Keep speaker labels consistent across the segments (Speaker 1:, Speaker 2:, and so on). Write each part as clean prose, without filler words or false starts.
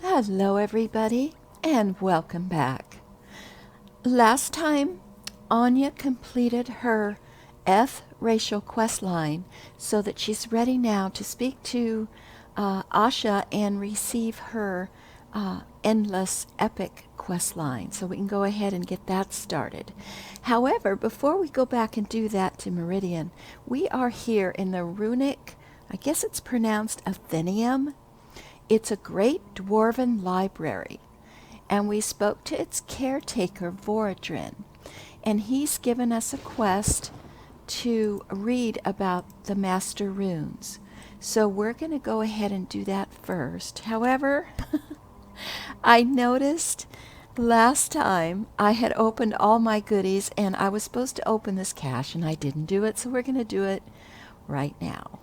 Speaker 1: Hello, everybody, and welcome back. Last time, Awnya completed her F racial quest line so that she's ready now to speak to Asha and receive her endless epic quest line. So we can go ahead and get that started. However, before we go back and do that to Meridian, we are here in the Runic, I guess it's pronounced Atheneum. It's a great Dwarven library, and we spoke to its caretaker, Voradrin, and he's given us a quest to read about the Master Runes. So we're going to go ahead and do that first. However, I noticed last time I had opened all my goodies, and I was supposed to open this cache, and I didn't do it, so we're going to do it right now.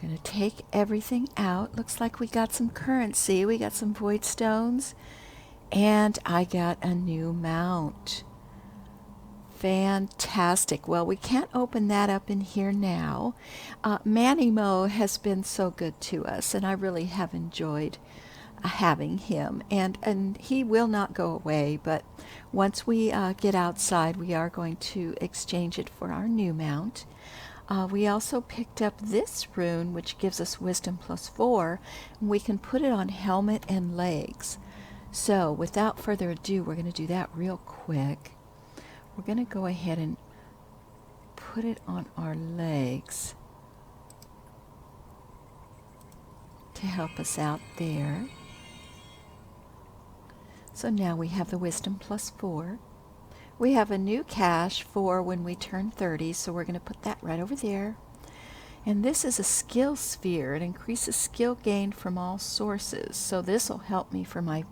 Speaker 1: Gonna take everything out. Looks like we got some currency. We got some void stones. And I got a new mount. Fantastic. Well, we can't open that up in here now. Manimo has been so good to us, and I really have enjoyed having him. And he will not go away, but once we get outside, we are going to exchange it for our new mount. We also picked up this rune, which gives us wisdom +4, and we can put it on helmet and legs. So without further ado, we're going to do that real quick. We're going to go ahead and put it on our legs to help us out there. So now we have the wisdom +4. We have a new cache for when we turn 30, so we're going to put that right over there. And this is a skill sphere. It increases skill gained from all sources. So this will help me for my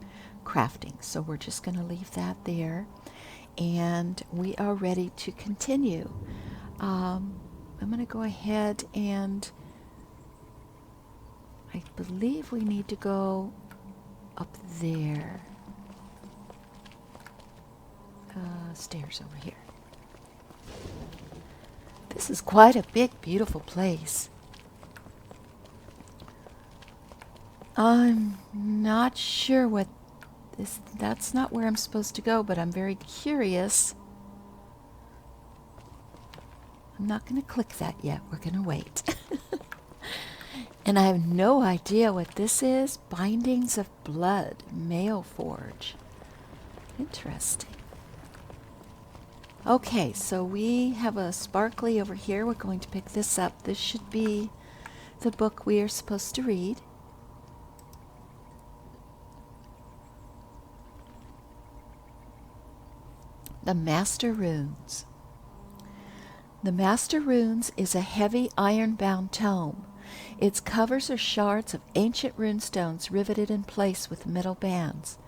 Speaker 1: crafting. So we're just going to leave that there. And we are ready to continue. I'm going to go ahead and I believe we need to go up there. Stairs over here. This is quite a big, beautiful place. I'm not sure what that's not where I'm supposed to go, but I'm very curious. I'm not going to click that yet. We're going to wait. And I have no idea what this is. Bindings of Blood, Mail Forge. Interesting. Okay, so we have a sparkly over here. We're going to pick this up. This should be the book we are supposed to read. The Master Runes. The Master Runes is a heavy iron-bound tome. Its covers are shards of ancient runestones riveted in place with metal bands.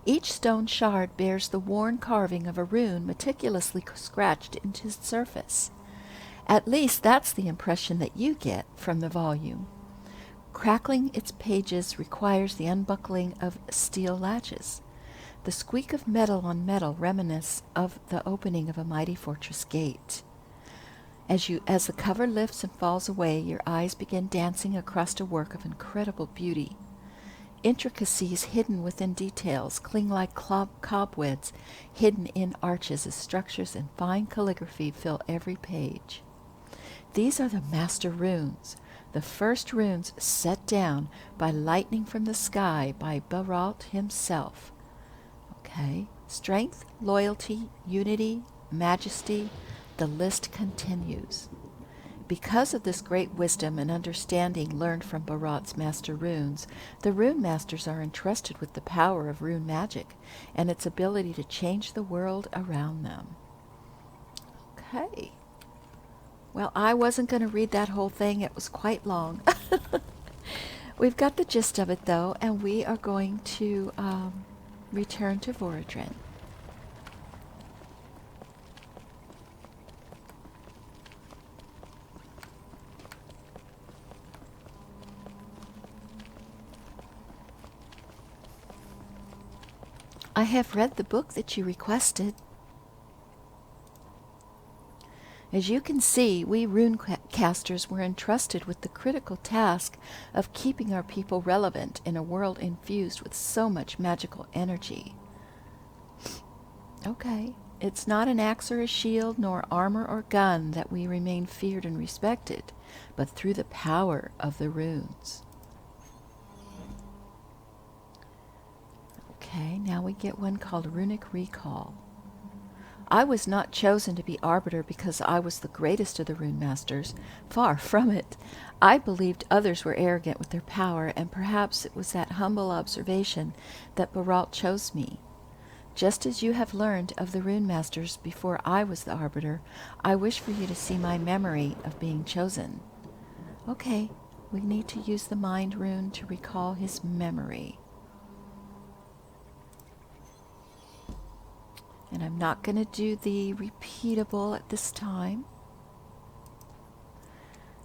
Speaker 1: Each stone shard bears the worn carving of a rune meticulously scratched into its surface. At least that's the impression that you get from the volume. Crackling its pages requires the unbuckling of steel latches. The squeak of metal on metal reminisces of the opening of a mighty fortress gate. As the cover lifts and falls away, your eyes begin dancing across a work of incredible beauty. Intricacies hidden within details cling like cobwebs hidden in arches as structures and fine calligraphy fill every page. These are the Master Runes, the first runes set down by lightning from the sky by Baralt himself. Okay, strength, loyalty, unity, majesty, the list continues. Because of this great wisdom and understanding learned from Baralt's Master Runes, the Rune Masters are entrusted with the power of rune magic and its ability to change the world around them. Okay. Well, I wasn't going to read that whole thing. It was quite long. We've got the gist of it, though, and we are going to return to Voradrin. I have read the book that you requested. As you can see, we runecasters were entrusted with the critical task of keeping our people relevant in a world infused with so much magical energy. Okay, it's not an axe or a shield, nor armor or gun that we remain feared and respected, but through the power of the runes. Okay, now we get one called Runic Recall. I was not chosen to be arbiter because I was the greatest of the rune masters. Far from it. I believed others were arrogant with their power, and perhaps it was that humble observation that Baralt chose me. Just as you have learned of the rune masters before I was the arbiter, I wish for you to see my memory of being chosen. Okay, we need to use the mind rune to recall his memory. And I'm not going to do the repeatable at this time.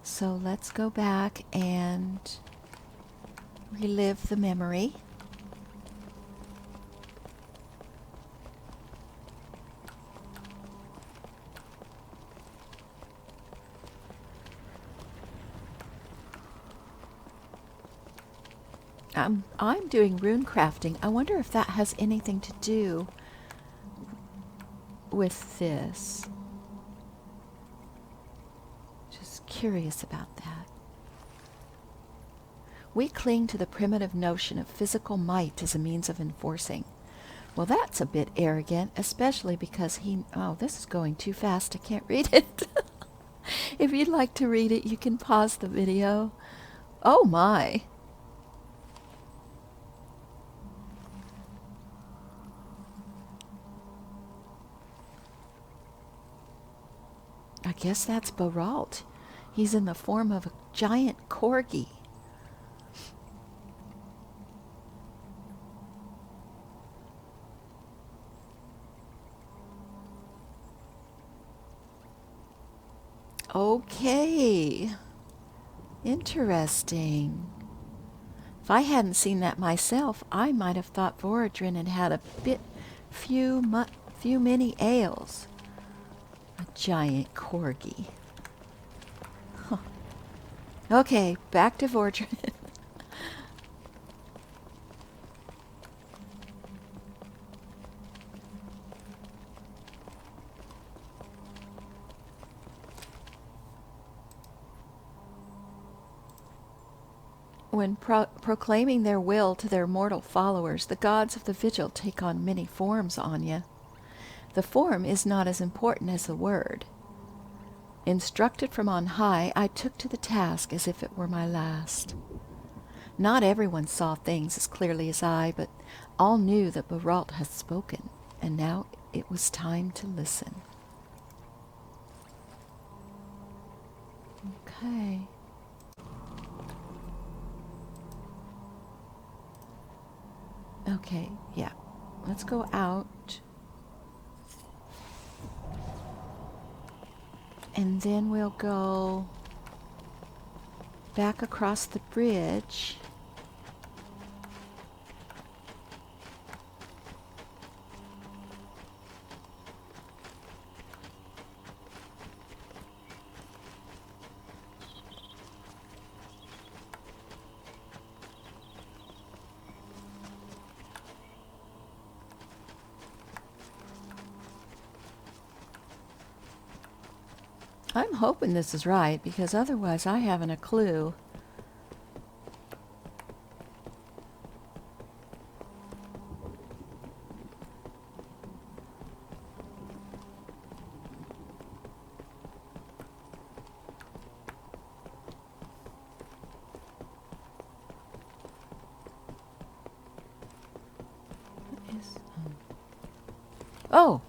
Speaker 1: So let's go back and relive the memory. I'm doing rune crafting. I wonder if that has anything to do with this. Just curious about that. We cling to the primitive notion of physical might as a means of enforcing. Well, that's a bit arrogant, especially because oh, this is going too fast. I can't read it. If you'd like to read it, you can pause the video. Oh my. I guess that's Baralt. He's in the form of a giant corgi. Okay. Interesting. If I hadn't seen that myself, I might have thought Voradrin had a few many ales. A giant corgi. Huh. Okay, back to Voradrin. When proclaiming their will to their mortal followers, the gods of the vigil take on many forms, Awnya. The form is not as important as the word. Instructed from on high, I took to the task as if it were my last. Not everyone saw things as clearly as I, but all knew that Baralt had spoken, and now it was time to listen. Okay. Okay, yeah. Let's go out. And then we'll go back across the bridge. I'm hoping this is right, because otherwise I haven't a clue. Oh!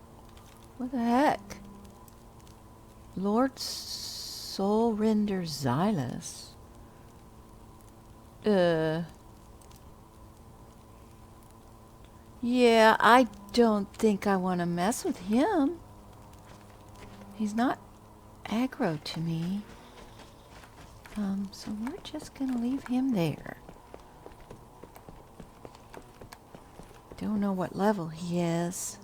Speaker 1: What the heck? Lord Soulrender Xylus. Yeah, I don't think I want to mess with him. He's not aggro to me. So we're just gonna leave him there. Don't know what level he is.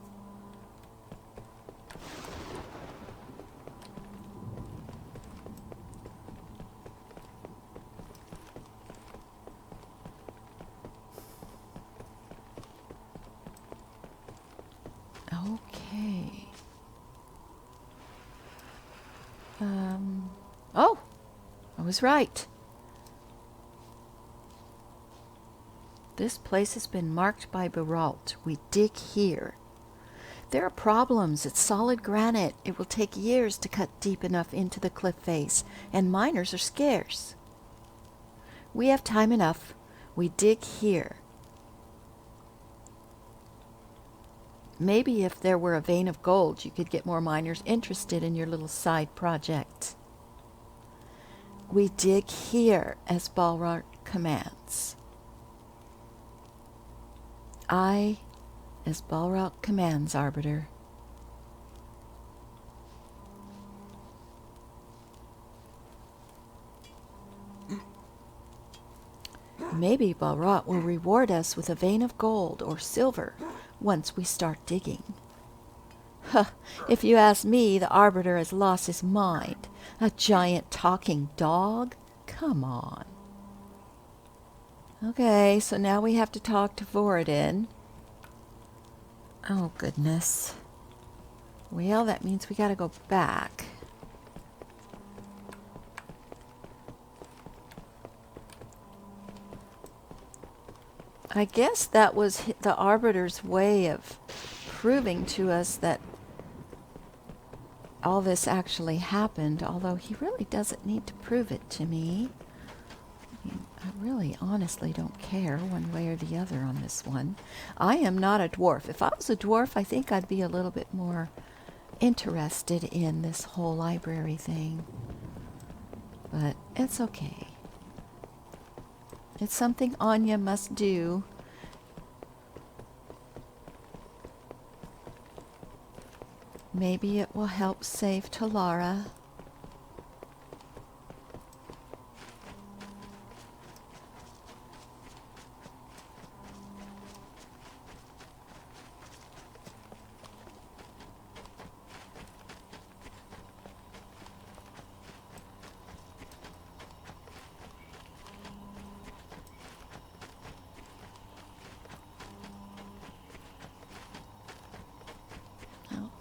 Speaker 1: Oh, I was right. This place has been marked by Beralt. We dig here. There are problems. It's solid granite. It will take years to cut deep enough into the cliff face, and miners are scarce. We have time enough. We dig here. Maybe if there were a vein of gold, you could get more miners interested in your little side project. We dig here, as Balrog commands. Aye, as Balrog commands, Arbiter. Maybe Balrog will reward us with a vein of gold or silver once we start digging. Huh, if you ask me, the Arbiter has lost his mind. A giant talking dog? Come on. Okay, so now we have to talk to Voradin. Oh, goodness. Well, that means we gotta go back. I guess that was the Arbiter's way of proving to us that all this actually happened, although he really doesn't need to prove it to me. I really honestly don't care one way or the other on this one. I am not a dwarf. If I was a dwarf, I think I'd be a little bit more interested in this whole library thing. But it's okay. It's something Awnya must do. Maybe it will help save Talara.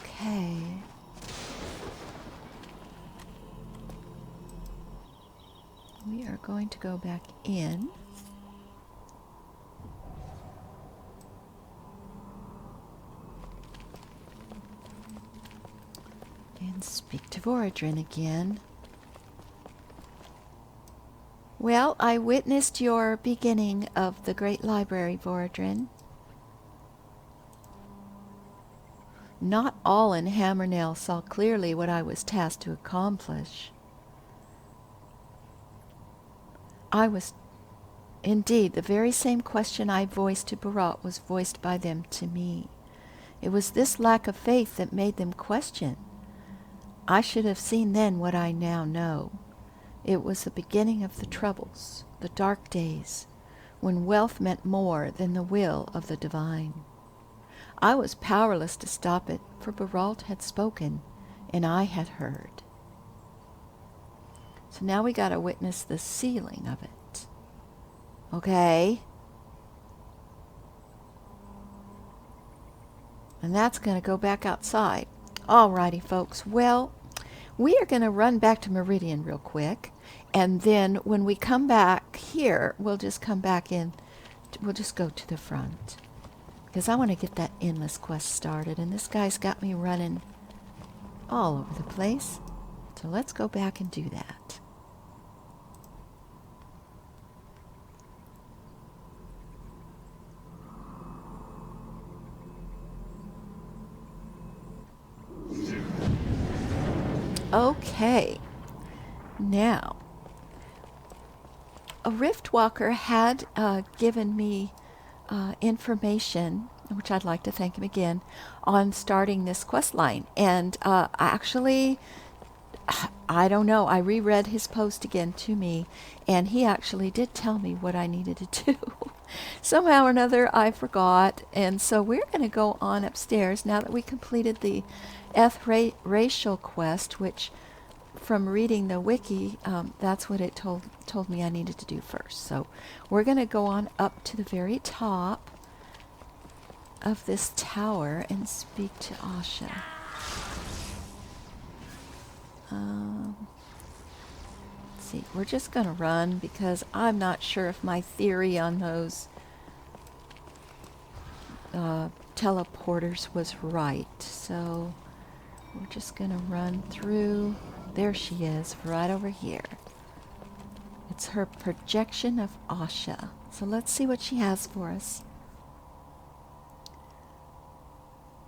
Speaker 1: Okay. We are going to go back in. And speak to Voradin again. Well, I witnessed your beginning of the Great Library, Voradin. Not all in Hammernell saw clearly what I was tasked to accomplish. Indeed, the very same question I voiced to Beralt was voiced by them to me. It was this lack of faith that made them question. I should have seen then what I now know. It was the beginning of the troubles, the dark days, when wealth meant more than the will of the divine. I was powerless to stop it, for Beralt had spoken, and I had heard. So now we got to witness the sealing of it. Okay? And that's going to go back outside. Alrighty, folks. Well, we are going to run back to Meridian real quick, and then when we come back here, we'll just come back in. We'll just go to the front. Because I want to get that endless quest started, and this guy's got me running all over the place. So let's go back and do that. Okay. Now, a Riftwalker had given me information, which I'd like to thank him again, on starting this quest line. And actually, I don't know, I reread his post again to me, and he actually did tell me what I needed to do. Somehow or another, I forgot, and so we're going to go on upstairs now that we completed the racial quest, which from reading the wiki, that's what it told me I needed to do first. So we're going to go on up to the very top of this tower and speak to Asha. see, we're just going to run because I'm not sure if my theory on those teleporters was right. So we're just going to run through. There she is, right over here. It's her projection of Awnya. So let's see what she has for us.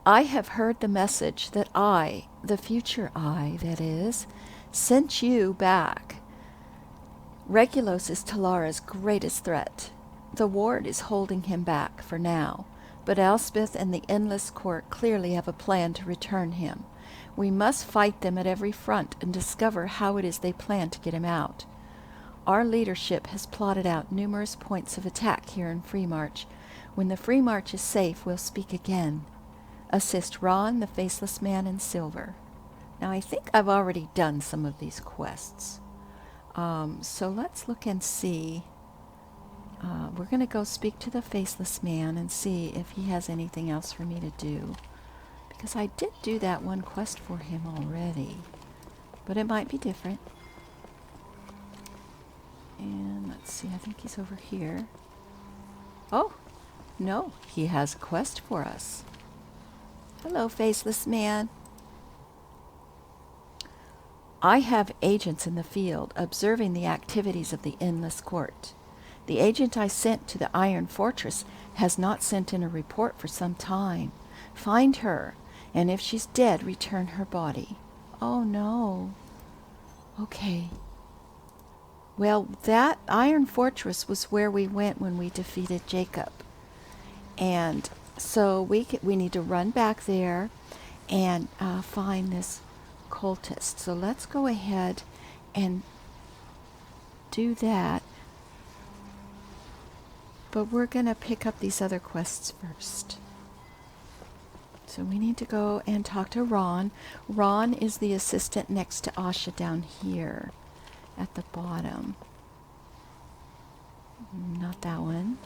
Speaker 1: I have heard the message that I, the future I, that is, sent you back. Regulus is Talara's greatest threat. The ward is holding him back for now, but Elspeth and the Endless Court clearly have a plan to return him. We must fight them at every front and discover how it is they plan to get him out. Our leadership has plotted out numerous points of attack here in Freemarch. When the Freemarch is safe, we'll speak again. Assist Ron, the Faceless Man in Silver. Now, I think I've already done some of these quests. So let's look and see. We're going to go speak to the Faceless Man and see if he has anything else for me to do. Because I did do that one quest for him already. But it might be different. And let's see, I think he's over here. Oh, no, he has a quest for us. Hello, Faceless Man. I have agents in the field observing the activities of the Endless Court. The agent I sent to the Iron Fortress has not sent in a report for some time. Find her, and if she's dead, return her body. Oh, no. Okay. Well, that Iron Fortress was where we went when we defeated Jacob. And so we need to run back there and find this cultist. So let's go ahead and do that. But we're going to pick up these other quests first. So we need to go and talk to Ron. Ron is the assistant next to Awnya down here at the bottom. Not that one.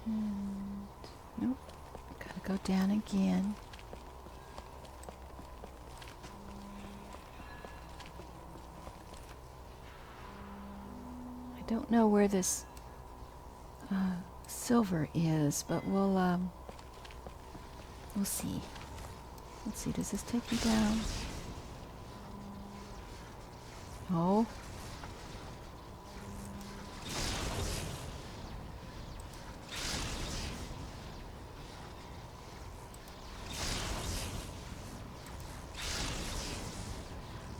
Speaker 1: And nope. Gotta go down again. I don't know where this silver is, but we'll see. Let's see, does this take me down? Oh.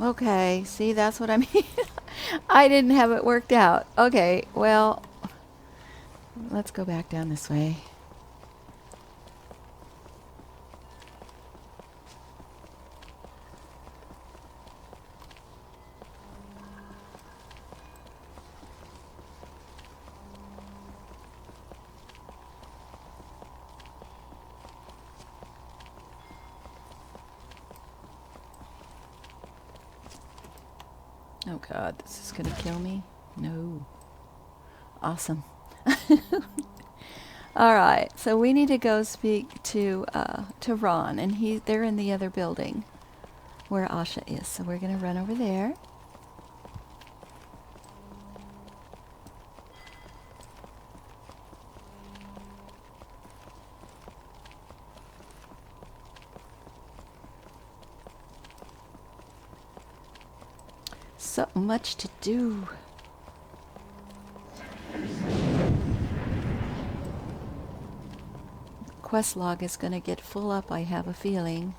Speaker 1: Okay, see, that's what I mean. I didn't have it worked out. Okay, well, let's go back down this way. Oh God, this is gonna kill me. No. Awesome. All right, so we need to go speak to Ron, and they're in the other building where Awnya is. So we're gonna run over there. So much to do. Quest log is going to get full up, I have a feeling.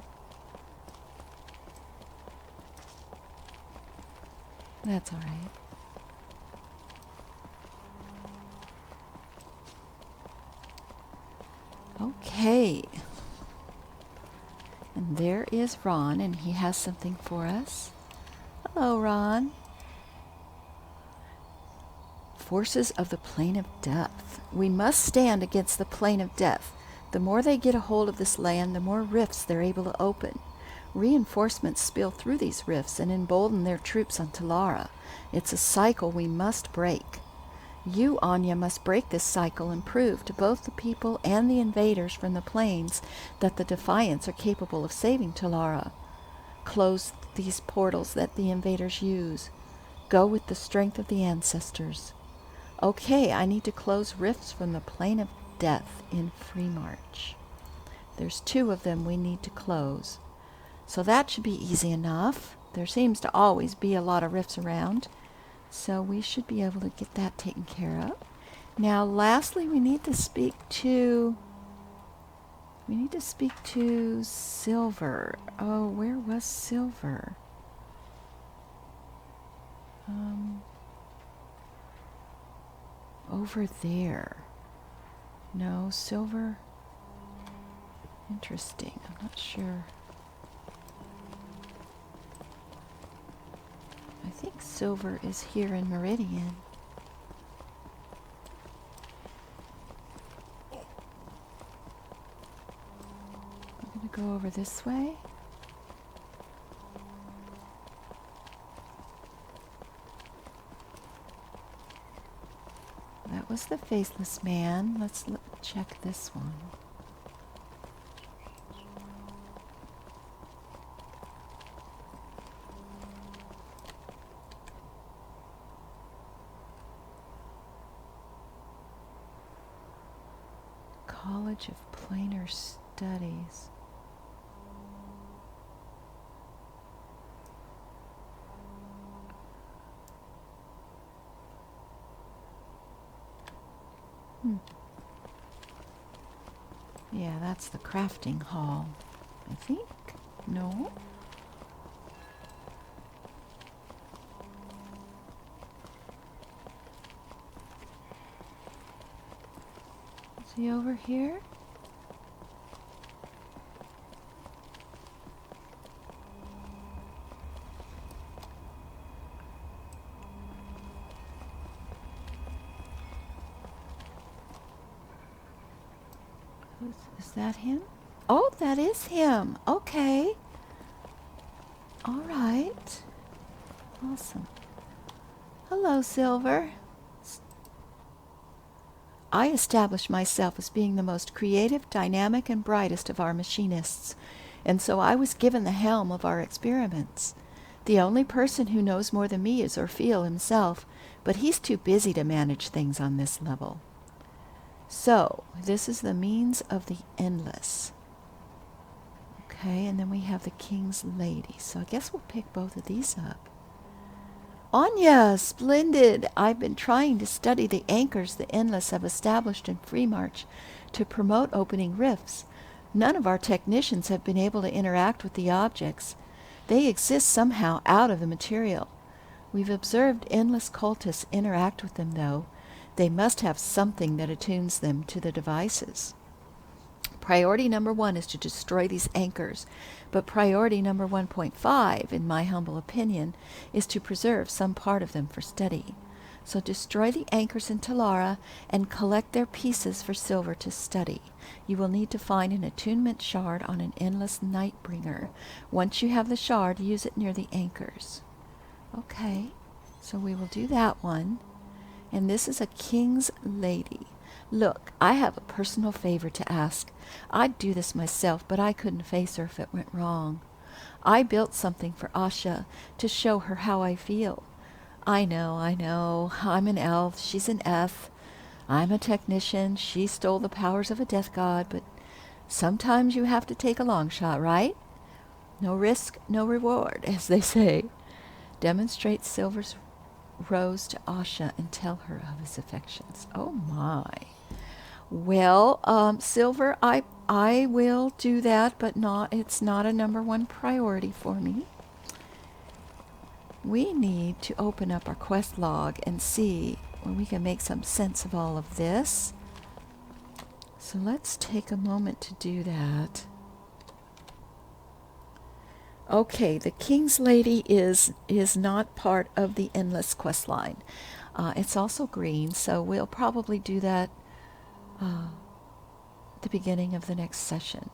Speaker 1: That's all right. Okay. And there is Ron, and he has something for us. Hello, Ron. Forces of the Plane of Death. We must stand against the Plane of Death. The more they get a hold of this land, the more rifts they're able to open. Reinforcements spill through these rifts and embolden their troops on Talara. It's a cycle we must break. You, Awnya, must break this cycle and prove to both the people and the invaders from the plains that the Defiants are capable of saving Talara. Close these portals that the invaders use. Go with the strength of the ancestors. Okay, I need to close rifts from the plane of death in Free March. There's 2 of them we need to close. So that should be easy enough. There seems to always be a lot of rifts around. So we should be able to get that taken care of. Now, lastly, we need to speak to Silver. Oh, where was Silver? Over there. No, Silver. Interesting. I'm not sure. I think Silver is here in Meridian. I'm going to go over this way. That was the faceless man. Let's check this one. College of Planar Studies. Yeah, that's the crafting hall, I think. No? Is he over here? Is that him? Oh, that is him. Okay. All right. Awesome. Hello, Silver. I establish myself as being the most creative, dynamic, and brightest of our machinists, and so I was given the helm of our experiments. The only person who knows more than me is Orfeel himself, but he's too busy to manage things on this level. So, this is the means of the endless. Okay, and then we have the King's Lady. So I guess we'll pick both of these up. Awnya, splendid! I've been trying to study the anchors the endless have established in Free March to promote opening rifts. None of our technicians have been able to interact with the objects. They exist somehow out of the material. We've observed endless cultists interact with them, though. They must have something that attunes them to the devices. Priority number 1 is to destroy these anchors, but priority number 1.5, in my humble opinion, is to preserve some part of them for study. So destroy the anchors in Talara and collect their pieces for Silver to study. You will need to find an attunement shard on an endless Nightbringer. Once you have the shard, use it near the anchors. Okay, so we will do that one. And this is a King's Lady. Look, I have a personal favor to ask. I'd do this myself, but I couldn't face her if it went wrong. I built something for Asha to show her how I feel. I know. I'm an elf, she's an F. I'm a technician, she stole the powers of a death god, but sometimes you have to take a long shot, right? No risk, no reward, as they say. Demonstrate Silver's rose to Asha and tell her of his affections. Oh my. Well, Silver, I will do that, but it's not a number 1 priority for me. We need to open up our quest log and see when we can make some sense of all of this. So let's take a moment to do that. Okay, the King's Lady is not part of the Endless quest line. It's also green, so we'll probably do that at the beginning of the next session.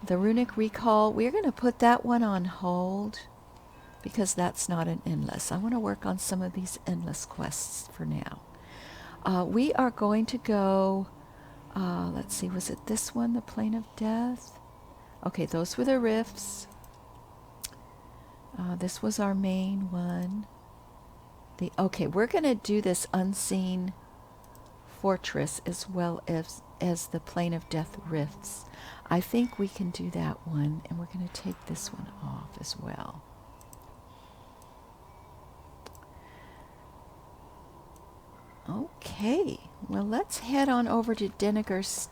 Speaker 1: The Runic Recall, we're going to put that one on hold because that's not an Endless. I want to work on some of these Endless quests for now. We are going to go, let's see, was it this one, the Plane of Death? Okay, those were the rifts. This was our main one. Okay, we're going to do this unseen fortress as well as the Plane of Death rifts. I think we can do that one, and we're going to take this one off as well. Okay, well, let's head on over to Deniger's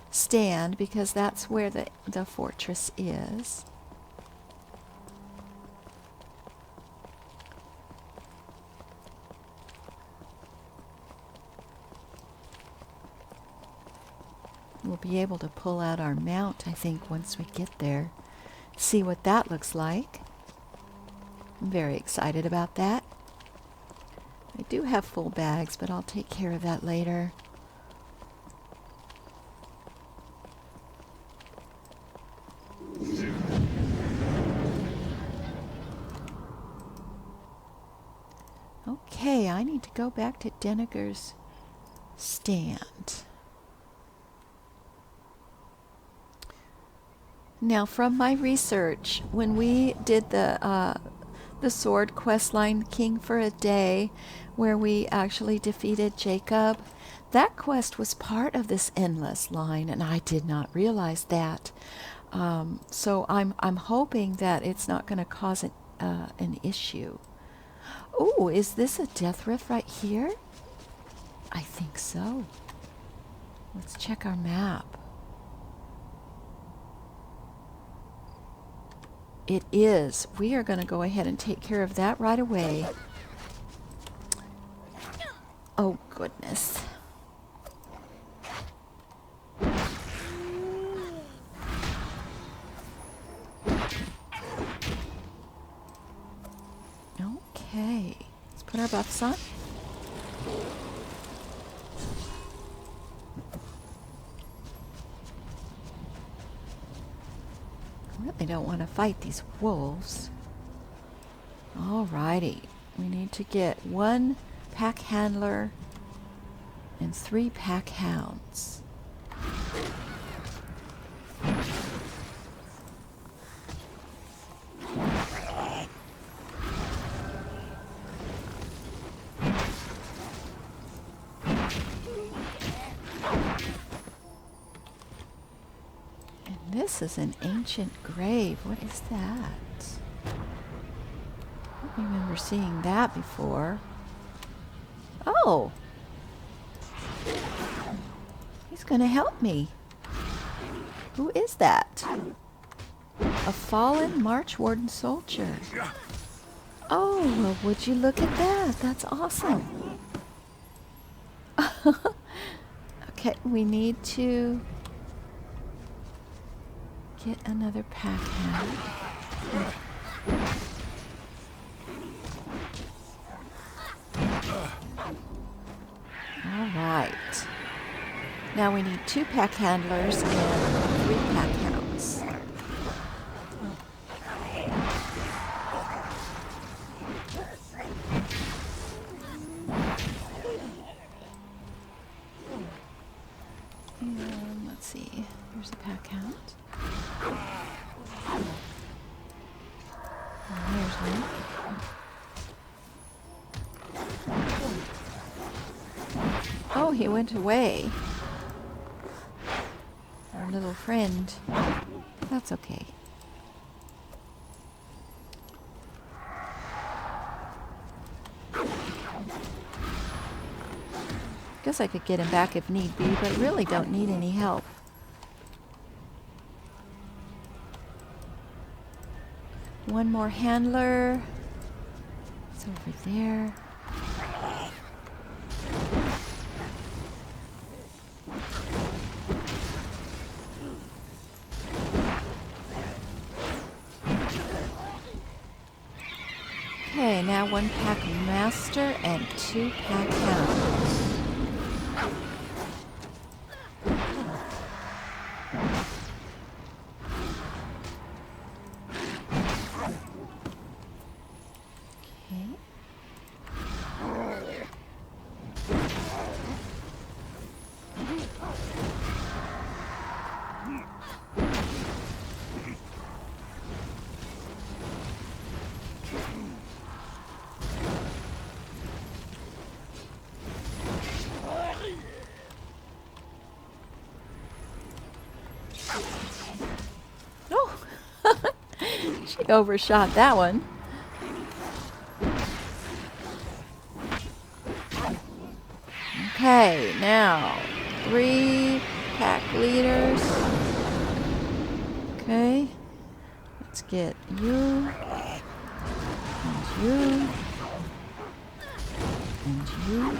Speaker 1: stand, because that's where the fortress is. We'll be able to pull out our mount, I think, once we get there. See what that looks like. I'm very excited about that. I do have full bags, but I'll take care of that later. Okay, I need to go back to Deniger's stand. Now, from my research, when we did the sword quest line, King for a Day, where we actually defeated Jacob, that quest was part of this endless line, and I did not realize that. So I'm hoping that it's not going to cause an issue. Oh, is this a death rift right here? I think so. Let's check our map. It is. We are going to go ahead and take care of that right away. Oh, goodness. Okay. Let's put our buffs on. Really don't want to fight these wolves. Alrighty. We need to get 1 pack handler and 3 pack hounds. This is an ancient grave. What is that? I don't remember seeing that before. Oh! He's going to help me. Who is that? A fallen March Warden soldier. Oh, well, would you look at that? That's awesome. Okay, we need to get another pack hand. All right. Now we need 2 pack handlers and 3 pack hounds. And let's see. Here's a pack hound. There's one. Oh, he went away. Our little friend. That's okay. Guess I could get him back if need be, but really don't need any help. One more handler. It's over there. Okay, now 1 pack master and 2 pack hounds. Oh, she overshot that one. Okay, now 3 pack leaders. Okay, let's get you, and you, and you.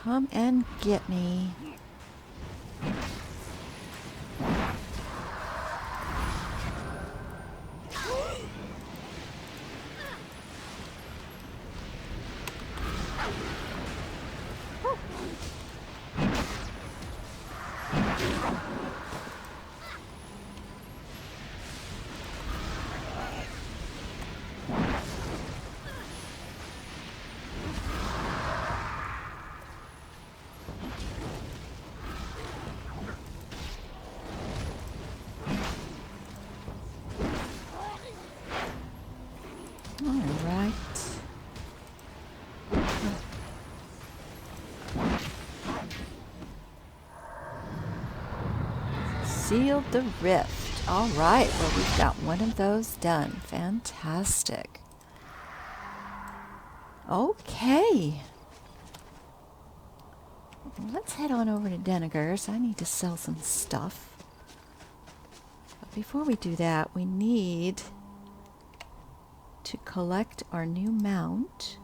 Speaker 1: Come and get me. Sealed the rift. All right, well, we've got one of those done. Fantastic. Okay. Let's head on over to Deniger's. I need to sell some stuff. But before we do that, we need to collect our new mount.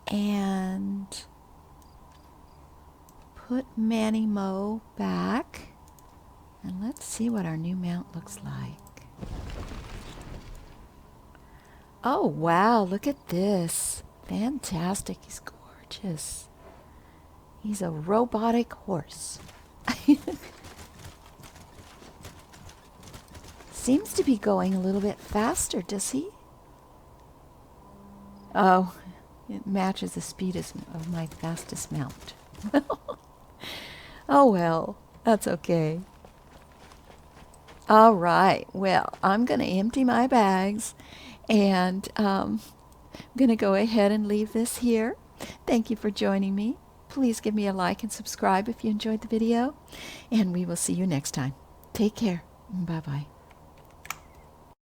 Speaker 1: And put Manny Mo back, and let's see what our new mount looks like. Oh wow, look at this. Fantastic, he's gorgeous. He's a robotic horse. Seems to be going a little bit faster, does he? Oh, it matches the speed of my fastest mount. Oh well, that's okay. All right, well, I'm going to empty my bags, and I'm going to go ahead and leave this here. Thank you for joining me. Please give me a like and subscribe if you enjoyed the video, and we will see you next time. Take care. Bye-bye.